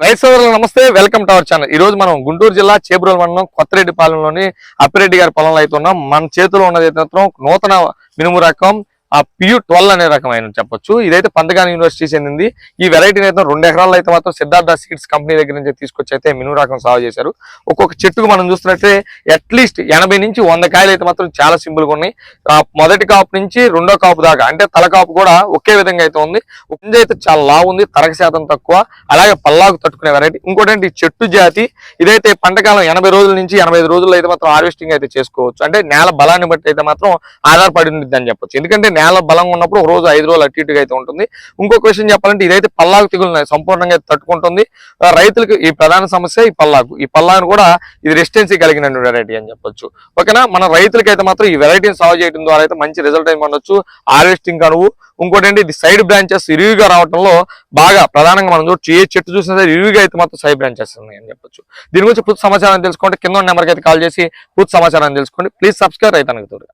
రైతు సోదరులకు నమస్తే, వెల్కమ్ టు అవర్ ఛానల్. ఈ రోజు మనం గుంటూరు జిల్లా చేబ్రోలు మండలం కొత్తరెడ్డిపాలెంలోని అప్పిరెడ్డి గారి పొలంలో అయితే ఉన్నాం. మన చేతిలో ఉన్నది అయితే మాత్రం నూతన మినుము రకం PU12 అనే రకమైన చెప్పొచ్చు. ఇదైతే పంతగాని యూనివర్సిటీ చెందింది. ఈ వెరైటీని అయితే 2 ఎకరాల్లో అయితే మాత్రం సిద్ధార్థ సీడ్స్ కంపెనీ దగ్గర నుంచి తీసుకొచ్చి అయితే మినుము రకం సాగు చేశారు. ఒక్కొక్క చెట్టుకు మనం చూస్తున్నట్టే అట్లీస్ట్ 80 నుంచి 100 కాయలు అయితే మాత్రం చాలా సింపుల్ గా ఉన్నాయి. మొదటి కాపు నుంచి రెండో కాపు దాకా అంటే తల కాపు కూడా ఒకే విధంగా అయితే ఉంది. గింజ అయితే చాలా లావు ఉంది, తరగ శాతం తక్కువ, అలాగే పల్లాకు తట్టుకునే వెరైటీ. ఇంకోటి చెట్టు జాతి ఇదైతే పంటకాలం 80 రోజుల నుంచి 85 రోజుల్లో అయితే మాత్రం హార్వెస్టింగ్ అయితే చేసుకోవచ్చు. అంటే నేల బలాన్ని బట్టి అయితే మాత్రం ఆధారపడి ఉంటుంది అని చెప్పొచ్చు. ఎందుకంటే నేల బలంగా ఉన్నప్పుడు ఒక రోజు 5 రోజులు అటు ఇటుగా అయితే ఉంటుంది. ఇంకొక విషయం చెప్పాలంటే ఇదైతే పల్లాకు తెగులు సంపూర్ణంగా తట్టుకుంటుంది. రైతులకు ఈ ప్రధాన సమస్య ఈ పల్లాకు కూడా ఇది రెసిస్టెన్సీ కలిగిన వెరైటీ అని చెప్పొచ్చు. ఓకేనా, మన రైతులకి అయితే మాత్రం ఈ వెరైటీని సాగు చేయడం ద్వారా అయితే మంచి రిజల్ట్ అయితే పొందొచ్చు. హార్వెస్టింగ్ కనువు ఇంకోటి ఇది సైడ్ బ్రాంచెస్ ఇరువుగా రావడంలో బాగా ప్రధానంగా మనం చూడొచ్చు. ఏ చెట్టు చూసినా సరే ఇరువుగా అయితే మాత్రం సైడ్ బ్రాంచెస్ ఉన్నాయి అని చెప్పొచ్చు. దీని గురించి పూర్తి సమాచారం తెలుసుకోండి కింద నెంబర్కి అయితే కాల్ చేసి పూర్తి సమాచారాన్ని తెలుసుకోండి. ప్లీజ్ సబ్స్క్రైబ్ రైతన్నకు తోడుగా.